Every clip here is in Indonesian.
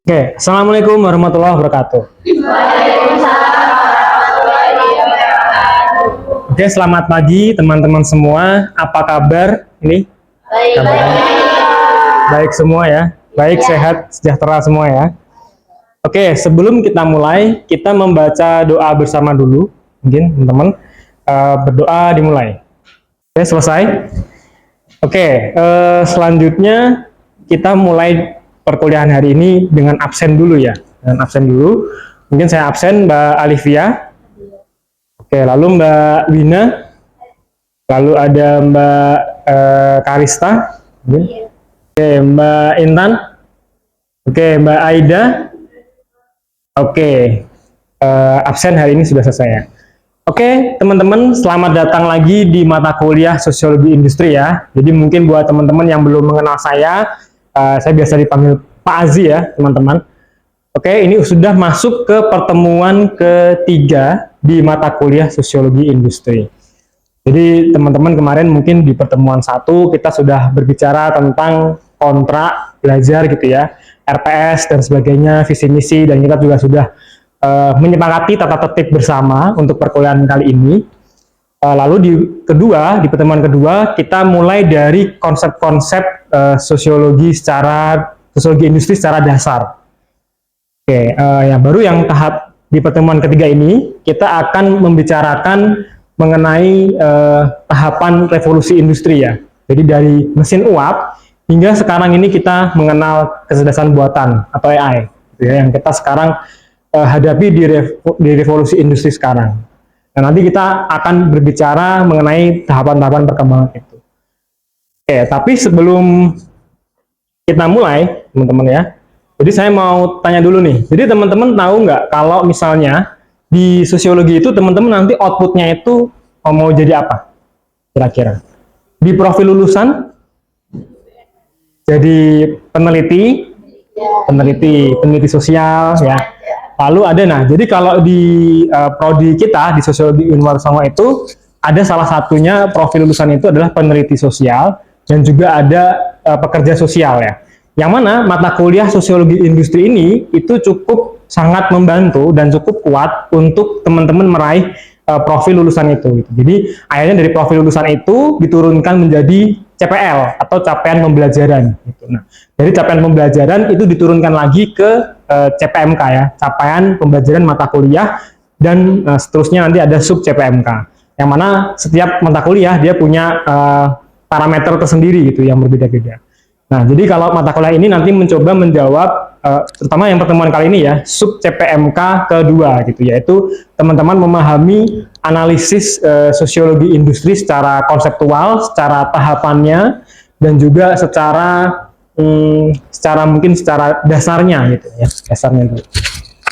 Oke, Assalamualaikum warahmatullahi wabarakatuh. Oke, selamat pagi teman-teman semua. Apa kabar? Ini kabarnya baik semua ya. Baik, sehat, sejahtera semua ya. Oke, sebelum kita mulai, kita membaca doa bersama dulu. Mungkin teman-teman berdoa dimulai. Oke, selesai. Oke, selanjutnya kita mulai perkuliahan hari ini dengan absen dulu ya. Dengan absen dulu. Mungkin saya absen Mbak Alivia. Oke, lalu Mbak Wina. Lalu ada Mbak Karista. Oke, Mbak Intan. Oke, Mbak Aida. Oke, absen hari ini sudah selesai ya. Oke, teman-teman, selamat datang lagi di mata kuliah Sosiologi Industri ya. Jadi mungkin buat teman-teman yang belum mengenal saya biasa dipanggil Pak Azi ya, teman-teman. Oke, ini sudah masuk ke pertemuan ketiga di mata kuliah Sosiologi Industri. Jadi teman-teman kemarin mungkin di pertemuan 1 kita sudah berbicara tentang kontrak belajar gitu ya, RPS dan sebagainya, visi misi, dan kita juga sudah menyepakati tata tertib bersama untuk perkuliahan kali ini. Lalu di pertemuan kedua kita mulai dari konsep-konsep sosiologi industri secara dasar. Oke, yang baru yang tahap di pertemuan ketiga ini kita akan membicarakan mengenai tahapan revolusi industri ya. Jadi dari mesin uap hingga sekarang ini kita mengenal kecerdasan buatan atau AI, gitu ya, yang kita sekarang hadapi di revolusi industri sekarang. Nah, nanti kita akan berbicara mengenai tahapan-tahapan perkembangan itu. Oke, tapi sebelum kita mulai, teman-teman ya, jadi saya mau tanya dulu nih. Jadi teman-teman tahu nggak kalau misalnya di sosiologi itu teman-teman nanti outputnya itu mau jadi apa? Kira-kira. Di profil lulusan, jadi peneliti sosial ya. Lalu ada, nah, jadi kalau di prodi kita di Sosiologi Unwar Songo itu ada salah satunya profil lulusan itu adalah peneliti sosial dan juga ada pekerja sosial ya. Yang mana mata kuliah Sosiologi Industri ini itu cukup sangat membantu dan cukup kuat untuk teman-teman meraih profil lulusan itu. Gitu. Jadi akhirnya dari profil lulusan itu diturunkan menjadi CPL atau capaian pembelajaran. Gitu. Nah, dari capaian pembelajaran itu diturunkan lagi ke CPMK ya, capaian pembelajaran mata kuliah, dan seterusnya nanti ada sub CPMK. Yang mana setiap mata kuliah dia punya parameter tersendiri gitu yang berbeda-beda. Nah, jadi kalau mata kuliah ini nanti mencoba menjawab terutama yang pertemuan kali ini ya, sub CPMK kedua gitu, yaitu teman-teman memahami analisis sosiologi industri secara konseptual, secara tahapannya, dan juga secara dasarnya gitu ya, dasarnya dulu.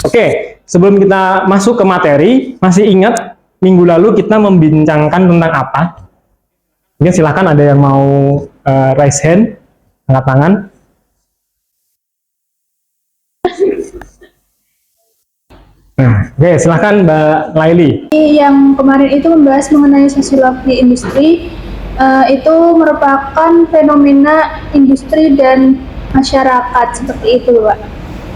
Oke, sebelum kita masuk ke materi, masih ingat minggu lalu kita membincangkan tentang apa? Mungkin silakan ada yang mau raise hand, angkat tangan. Nah, oke, silahkan Mbak Laili. Yang kemarin itu membahas mengenai sosiologi industri, itu merupakan fenomena industri dan masyarakat, seperti itu, Pak.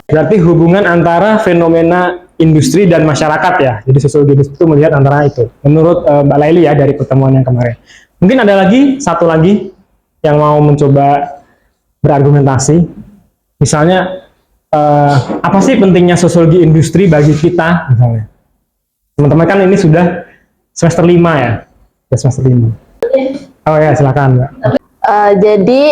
Berarti hubungan antara fenomena industri dan masyarakat ya. Jadi sosiologi industri itu melihat antara itu. Menurut Mbak Laili ya dari pertemuan yang kemarin. Mungkin ada lagi satu lagi yang mau mencoba berargumentasi. Misalnya apa sih pentingnya sosiologi industri bagi kita misalnya? Teman-teman kan ini sudah semester 5 ya. Sudah semester 5. Oh ya, silakan Mbak. Jadi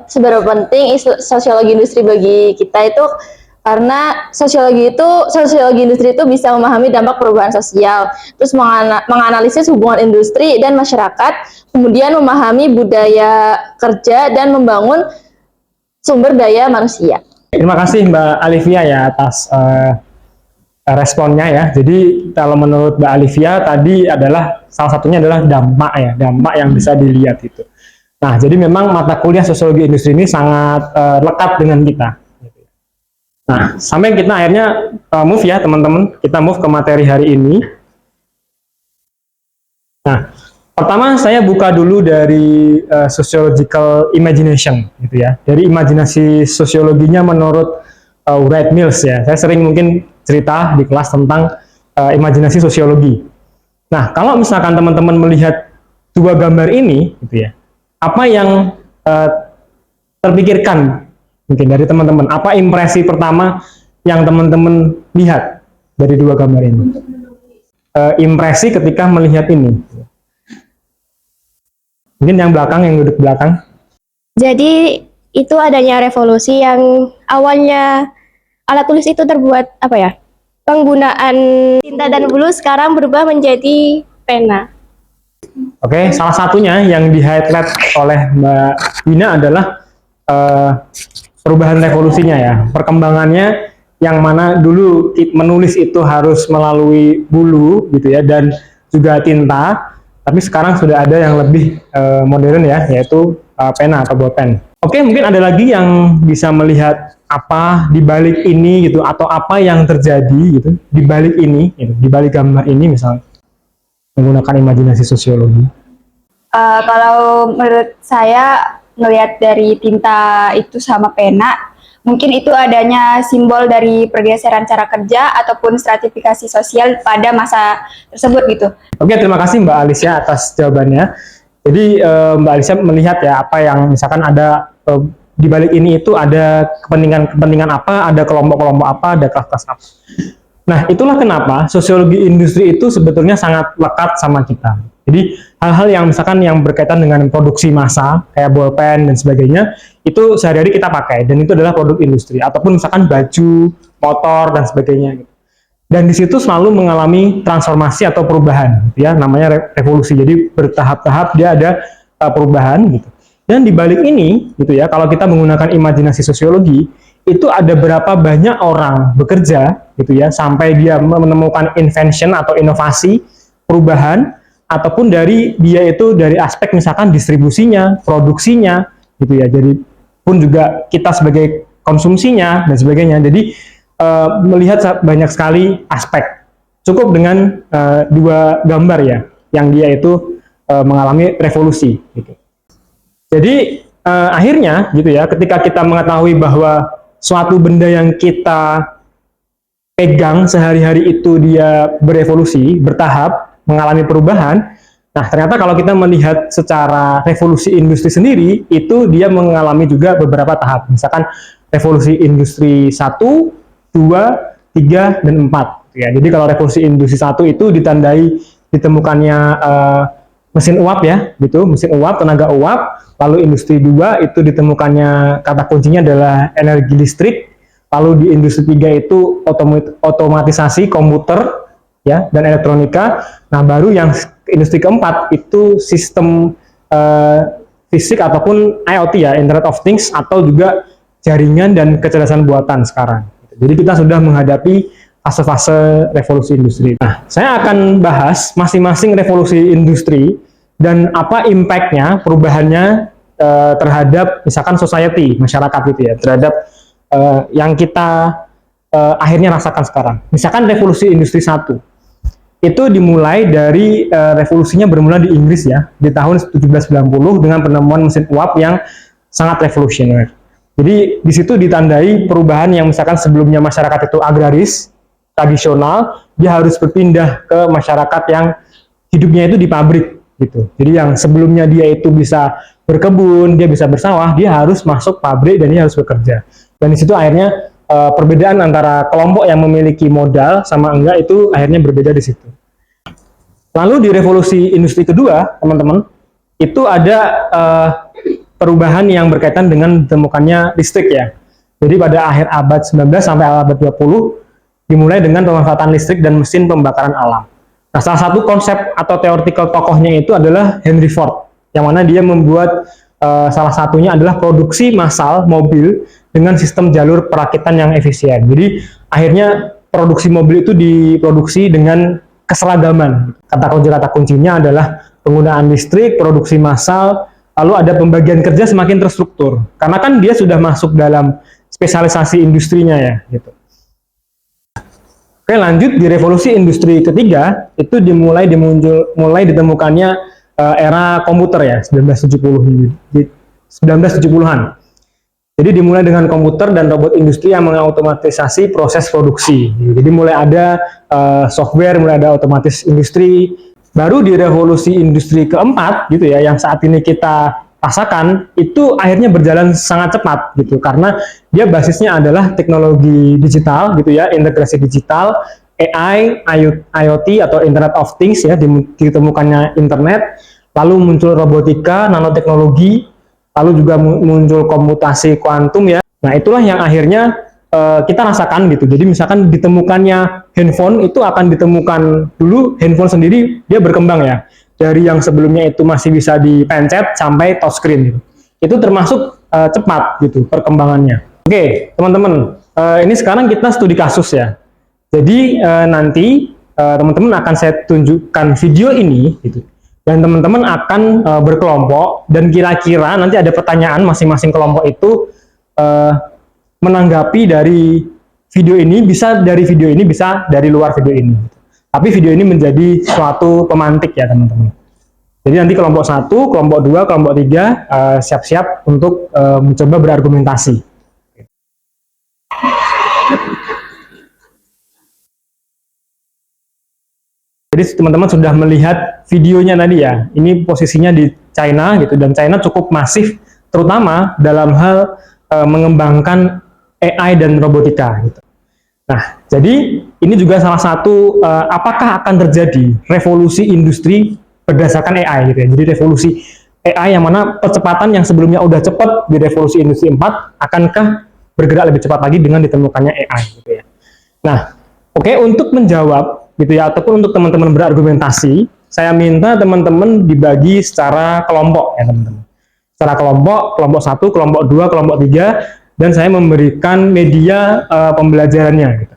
seberapa penting sosiologi industri bagi kita itu karena sosiologi industri itu bisa memahami dampak perubahan sosial, terus menganalisis hubungan industri dan masyarakat, kemudian memahami budaya kerja dan membangun sumber daya manusia. Terima kasih Mbak Alivia ya atas responnya ya. Jadi kalau menurut Mbak Alivia tadi adalah salah satunya adalah dampak ya, dampak yang bisa dilihat itu. Nah, jadi memang mata kuliah sosiologi industri ini sangat lekat dengan kita. Nah, sampai kita akhirnya move ya teman-teman, kita move ke materi hari ini. Nah, Pertama, saya buka dulu dari sociological imagination, gitu ya. Dari imajinasi sosiologinya menurut Wright Mills ya. Saya sering mungkin cerita di kelas tentang imajinasi sosiologi. Nah, kalau misalkan teman-teman melihat dua gambar ini, gitu ya, apa yang terpikirkan mungkin dari teman-teman? Apa impresi pertama yang teman-teman lihat dari dua gambar ini? Impresi ketika melihat ini. Mungkin yang belakang, yang duduk belakang. Jadi itu adanya revolusi yang awalnya alat tulis itu terbuat apa ya? Penggunaan tinta dan bulu sekarang berubah menjadi pena. Oke, salah satunya yang di-highlight oleh Mbak Wina adalah perubahan revolusinya ya. Perkembangannya yang mana dulu menulis itu harus melalui bulu gitu ya, dan juga tinta. Tapi sekarang sudah ada yang lebih modern ya, yaitu pena atau bolpen. Oke, mungkin ada lagi yang bisa melihat apa di balik ini gitu, atau apa yang terjadi gitu di balik ini, gitu, di balik gambar ini misalnya, menggunakan imajinasi sosiologi. Kalau menurut saya melihat dari tinta itu sama pena, mungkin itu adanya simbol dari pergeseran cara kerja ataupun stratifikasi sosial pada masa tersebut gitu. Oke, terima kasih Mbak Alicia atas jawabannya. Jadi Mbak Alicia melihat ya apa yang misalkan ada di balik ini itu ada kepentingan apa, ada kelompok-kelompok apa, ada kelas-kelas apa. Nah, itulah kenapa sosiologi industri itu sebetulnya sangat lekat sama kita. Jadi hal-hal yang misalkan yang berkaitan dengan produksi massa kayak bolpen dan sebagainya itu sehari-hari kita pakai, dan itu adalah produk industri, ataupun misalkan baju, motor dan sebagainya. Dan di situ selalu mengalami transformasi atau perubahan, gitu ya, namanya revolusi. Jadi bertahap-tahap dia ada perubahan gitu. Dan di balik ini, gitu ya, kalau kita menggunakan imajinasi sosiologi, itu ada berapa banyak orang bekerja, gitu ya, sampai dia menemukan invention atau inovasi, perubahan, ataupun dari dia itu dari aspek misalkan distribusinya, produksinya, gitu ya. Jadi pun juga kita sebagai konsumsinya dan sebagainya. Jadi melihat banyak sekali aspek. Cukup dengan dua gambar ya, yang dia itu mengalami revolusi. Gitu. Jadi akhirnya, gitu ya, ketika kita mengetahui bahwa suatu benda yang kita pegang sehari-hari itu dia berevolusi, bertahap, mengalami perubahan. Nah, ternyata kalau kita melihat secara revolusi industri sendiri, itu dia mengalami juga beberapa tahap. Misalkan revolusi industri 1, 2, 3, dan 4. Ya, jadi kalau revolusi industri 1 itu ditandai ditemukannya mesin uap ya, gitu, mesin uap, tenaga uap. Lalu industri 2 itu ditemukannya kata kuncinya adalah energi listrik. Lalu di industri 3 itu otomatisasi komputer ya, dan elektronika. Nah, baru yang industri keempat itu sistem fisik ataupun IoT ya, Internet of Things, atau juga jaringan dan kecerdasan buatan sekarang. Jadi kita sudah menghadapi fase-fase revolusi industri. Nah, saya akan bahas masing-masing revolusi industri dan apa impact-nya, perubahannya terhadap misalkan society, masyarakat gitu ya, terhadap yang kita akhirnya rasakan sekarang. Misalkan revolusi industri 1 itu dimulai dari revolusinya bermula di Inggris ya, di tahun 1790 dengan penemuan mesin uap yang sangat revolusioner. Jadi di situ ditandai perubahan yang misalkan sebelumnya masyarakat itu agraris, tradisional, dia harus berpindah ke masyarakat yang hidupnya itu di pabrik gitu. Jadi yang sebelumnya dia itu bisa berkebun, dia bisa bersawah, dia harus masuk pabrik dan dia harus bekerja. Dan di situ akhirnya perbedaan antara kelompok yang memiliki modal sama enggak itu akhirnya berbeda di situ. Lalu di revolusi industri kedua, teman-teman, itu ada perubahan yang berkaitan dengan ditemukannya listrik ya. Jadi pada akhir abad 19 sampai abad 20 dimulai dengan pemanfaatan listrik dan mesin pembakaran alam. Nah, salah satu konsep atau theoretical tokohnya itu adalah Henry Ford, yang mana dia membuat salah satunya adalah produksi massal mobil dengan sistem jalur perakitan yang efisien. Jadi akhirnya produksi mobil itu diproduksi dengan keseragaman. Kata kuncinya adalah penggunaan listrik, produksi massal, lalu ada pembagian kerja semakin terstruktur. Karena kan dia sudah masuk dalam spesialisasi industrinya ya, gitu. Oke, lanjut di revolusi industri ketiga itu mulai ditemukannya era komputer ya, 1970-an. Jadi dimulai dengan komputer dan robot industri yang mengautomatisasi proses produksi. Jadi mulai ada software, mulai ada otomatis industri. Baru di revolusi industri keempat gitu ya, yang saat ini kita rasakan, itu akhirnya berjalan sangat cepat gitu, karena dia basisnya adalah teknologi digital gitu ya, integrasi digital, AI, IoT atau Internet of Things ya, ditemukannya internet, lalu muncul robotika, nanoteknologi, lalu juga muncul komputasi kuantum ya. Nah, itulah yang akhirnya kita rasakan gitu. Jadi misalkan ditemukannya handphone, itu akan ditemukan dulu handphone sendiri, dia berkembang ya. Dari yang sebelumnya itu masih bisa dipencet sampai touchscreen gitu. Itu termasuk cepat gitu perkembangannya. Oke, teman-teman, ini sekarang kita studi kasus ya. Jadi nanti teman-teman akan saya tunjukkan video ini gitu. Dan teman-teman akan berkelompok, dan kira-kira nanti ada pertanyaan masing-masing kelompok itu menanggapi dari video ini, bisa dari video ini, bisa dari luar video ini. Tapi video ini menjadi suatu pemantik ya teman-teman. Jadi nanti kelompok 1, kelompok 2, kelompok 3 siap-siap untuk mencoba berargumentasi. Jadi teman-teman sudah melihat videonya tadi ya. Ini posisinya di China gitu, dan China cukup masif terutama dalam hal mengembangkan AI dan robotika gitu. Nah, jadi ini juga salah satu apakah akan terjadi revolusi industri berdasarkan AI gitu ya. Jadi revolusi AI yang mana percepatan yang sebelumnya udah cepat di revolusi industri 4 akankah bergerak lebih cepat lagi dengan ditemukannya AI gitu ya. Nah, oke, untuk menjawab gitu ya, ataupun untuk teman-teman berargumentasi, saya minta teman-teman dibagi secara kelompok ya teman-teman. Secara kelompok, kelompok 1, kelompok 2, kelompok 3, dan saya memberikan media pembelajarannya gitu.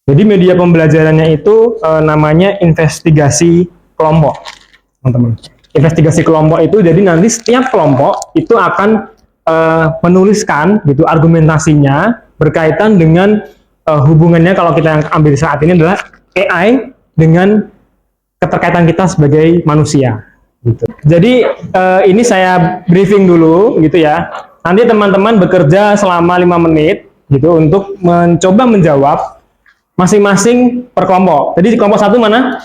Jadi media pembelajarannya itu namanya investigasi kelompok, teman-teman. Investigasi kelompok itu jadi nanti setiap kelompok itu akan menuliskan gitu argumentasinya berkaitan dengan hubungannya, kalau kita yang ambil saat ini adalah AI dengan keterkaitan kita sebagai manusia gitu. Jadi ini saya briefing dulu gitu ya. Nanti teman-teman bekerja selama 5 menit gitu untuk mencoba menjawab masing-masing per kelompok. Jadi kelompok 1 mana?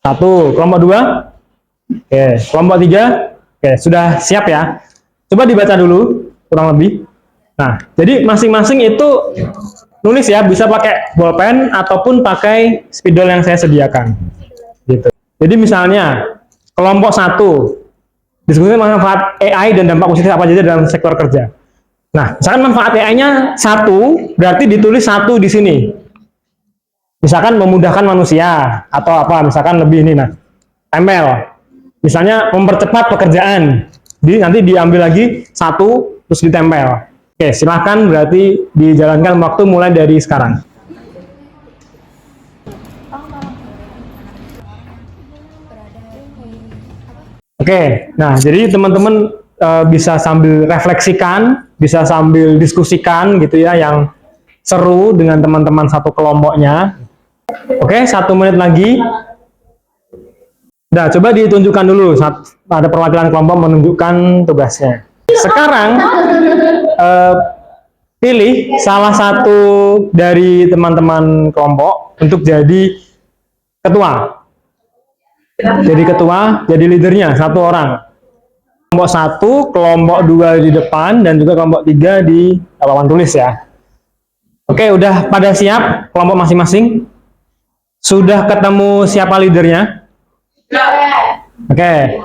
1. Kelompok 2? Oke. Kelompok 3? Oke, sudah siap ya? Coba dibaca dulu kurang lebih. Nah, jadi masing-masing itu nulis ya, bisa pakai bolpen ataupun pakai spidol yang saya sediakan. Gitu. Jadi misalnya kelompok 1 diskusi manfaat AI dan dampak positif apa saja dalam sektor kerja. Nah, misalkan manfaat AI-nya 1, berarti ditulis 1 di sini. Misalkan memudahkan manusia atau apa, misalkan lebih ini, nah, tempel. Misalnya mempercepat pekerjaan, nanti diambil lagi 1 terus ditempel. Oke, silahkan berarti dijalankan waktu mulai dari sekarang. Oke, nah jadi teman-teman bisa sambil refleksikan, bisa sambil diskusikan gitu ya, yang seru dengan teman-teman satu kelompoknya. Oke, 1 menit lagi. Nah, coba ditunjukkan dulu, ada perwakilan kelompok menunjukkan tugasnya. Sekarang pilih salah satu dari teman-teman kelompok untuk jadi ketua. Jadi ketua, jadi leadernya 1 orang. Kelompok 1, kelompok 2 di depan, dan juga kelompok 3 di papan tulis ya. Oke, udah pada siap kelompok masing-masing? Sudah ketemu siapa leadernya? Oke,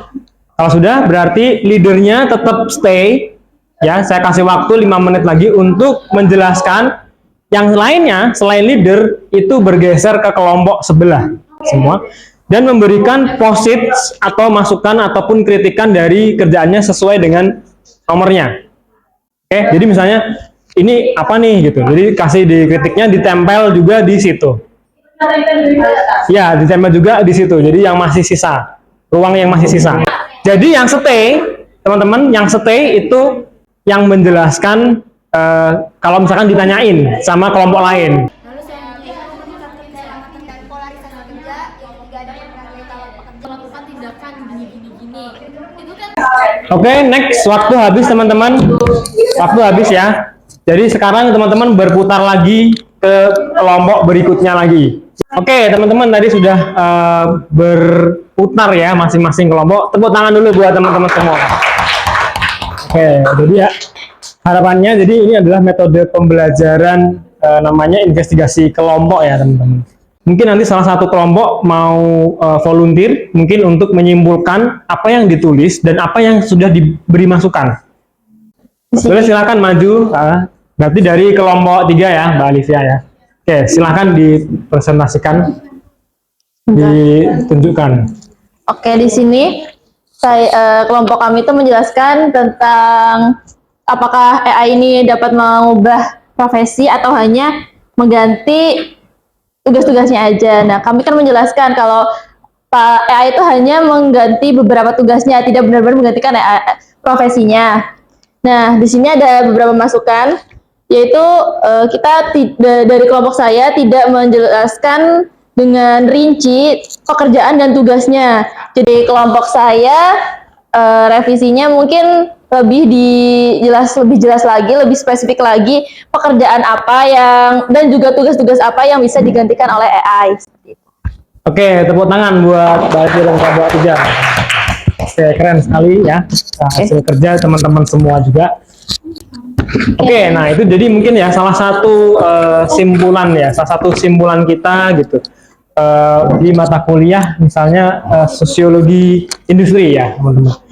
kalau sudah berarti leadernya tetap stay ya. Saya kasih waktu 5 menit lagi untuk menjelaskan. Yang lainnya selain leader itu bergeser ke kelompok sebelah semua, dan memberikan posit atau masukan ataupun kritikan dari kerjaannya sesuai dengan nomornya. Oke, jadi misalnya ini apa nih gitu. Jadi kasih di kritiknya, ditempel juga di situ. Ya, ditempel juga di situ. Jadi yang masih sisa, ruang yang masih sisa. Jadi yang stay, teman-teman, yang stay itu yang menjelaskan kalau misalkan ditanyain sama kelompok lain. Lalu selanjutnya meningkatkan keselamatan dan polarisasi kerja yang juga ada melakukan tindakan gini-gini Oke, next, waktu habis teman-teman. Waktu habis ya. Jadi sekarang teman-teman berputar lagi ke kelompok berikutnya lagi. Oke, teman-teman tadi sudah berputar ya masing-masing kelompok. Tepuk tangan dulu buat teman-teman semua. Oke, jadi ya harapannya jadi ini adalah metode pembelajaran namanya investigasi kelompok ya teman-teman. Mungkin nanti salah satu kelompok mau volunteer mungkin untuk menyimpulkan apa yang ditulis dan apa yang sudah diberi masukan. Boleh silakan maju. Berarti dari kelompok 3 ya, Mbak Alivia ya. Oke, silakan dipresentasikan, ditunjukkan. Oke, di sini kelompok kami itu menjelaskan tentang apakah AI ini dapat mengubah profesi atau hanya mengganti tugas-tugasnya aja. Nah, kami kan menjelaskan kalau AI itu hanya mengganti beberapa tugasnya, tidak benar-benar menggantikan profesinya. Nah, di sini ada beberapa masukan, yaitu kita dari kelompok saya tidak menjelaskan dengan rinci pekerjaan dan tugasnya. Jadi kelompok saya revisinya mungkin lebih jelas lagi, lebih spesifik lagi pekerjaan apa dan juga tugas-tugas apa yang bisa digantikan oleh AI. Oke, tepuk tangan buat Mbak Alivia dan Mbak Tiga. Oke, keren sekali ya hasil kerja teman-teman semua juga. Oke, nah itu jadi mungkin ya salah satu simpulan kita gitu di mata kuliah misalnya sosiologi industri ya teman-teman.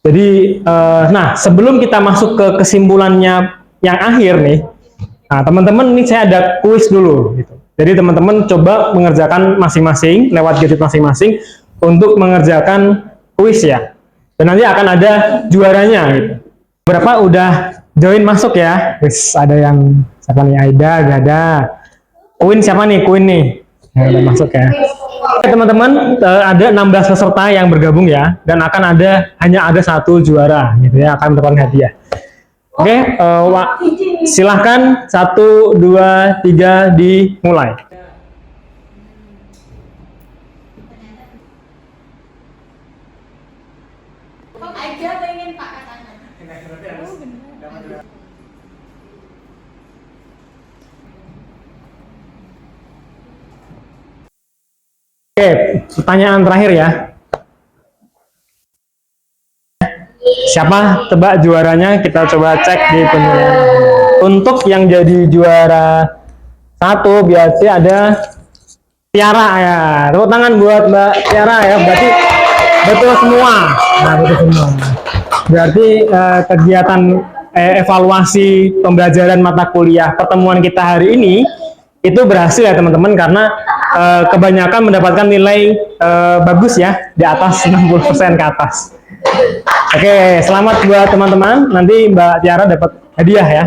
Jadi nah sebelum kita masuk ke kesimpulannya yang akhir nih, nah teman-teman ini saya ada kuis dulu gitu. Jadi teman-teman coba mengerjakan masing-masing lewat gadget masing-masing untuk mengerjakan kuis ya. Dan nanti akan ada juaranya gitu. Berapa udah join masuk ya? Wis ada yang siapa nih? Aida, gak ada. Queen siapa nih? Queen nih. Yang udah masuk ya. Oke teman-teman, ada 16 peserta yang bergabung ya, dan akan hanya ada satu juara gitu ya, akan mendapatkan hadiah. Oke, silahkan 1, 2, 3 dimulai. Oke, pertanyaan terakhir ya. Siapa tebak juaranya? Kita coba cek di penilaian. Untuk yang jadi juara 1 berarti ada Tiara ya. Tepuk tangan buat Mbak Tiara ya. Berarti betul semua. Nah, betul semua. Berarti kegiatan evaluasi pembelajaran mata kuliah pertemuan kita hari ini itu berhasil ya teman-teman, karena kebanyakan mendapatkan nilai bagus ya, di atas 60% ke atas. Oke, selamat buat teman-teman. Nanti Mbak Tiara dapat hadiah ya.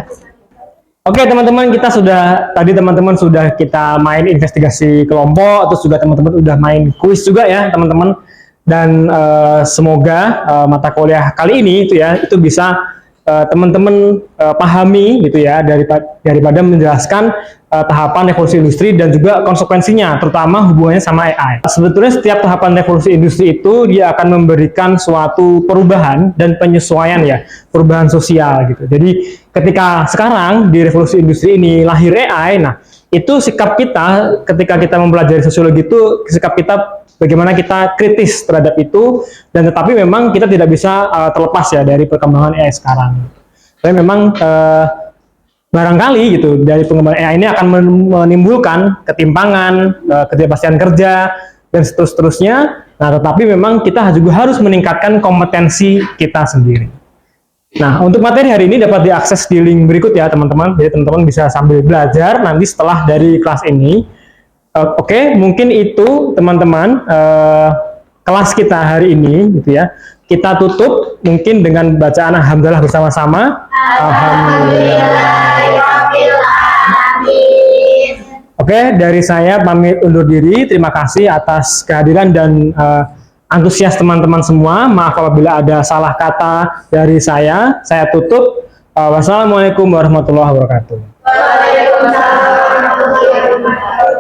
Oke teman-teman, tadi teman-teman sudah kita main investigasi kelompok, terus juga teman-teman udah main kuis juga ya teman-teman. Dan semoga mata kuliah kali ini itu bisa teman-teman pahami gitu ya, daripada menjelaskan tahapan revolusi industri dan juga konsekuensinya, terutama hubungannya sama AI. Sebetulnya setiap tahapan revolusi industri itu dia akan memberikan suatu perubahan dan penyesuaian ya, perubahan sosial gitu. Jadi ketika sekarang di revolusi industri ini lahir AI, nah itu sikap kita ketika kita mempelajari sosiologi itu, sikap kita bagaimana kita kritis terhadap itu, dan tetapi memang kita tidak bisa terlepas ya dari perkembangan AI sekarang. Tapi memang barangkali gitu dari pengembangan AI ini akan menimbulkan ketimpangan, ketidakpastian kerja dan seterusnya. Nah, tetapi memang kita juga harus meningkatkan kompetensi kita sendiri. Nah, untuk materi hari ini dapat diakses di link berikut ya teman-teman. Jadi teman-teman bisa sambil belajar nanti setelah dari kelas ini. Oke, mungkin itu teman-teman kelas kita hari ini gitu ya. Kita tutup mungkin dengan bacaan alhamdulillah bersama-sama. Alhamdulillah. Oke, dari saya pamit undur diri. Terima kasih atas kehadiran dan antusias teman-teman semua. Maaf apabila ada salah kata dari saya. Saya tutup. Wassalamualaikum warahmatullahi wabarakatuh. Waalaikumsalam.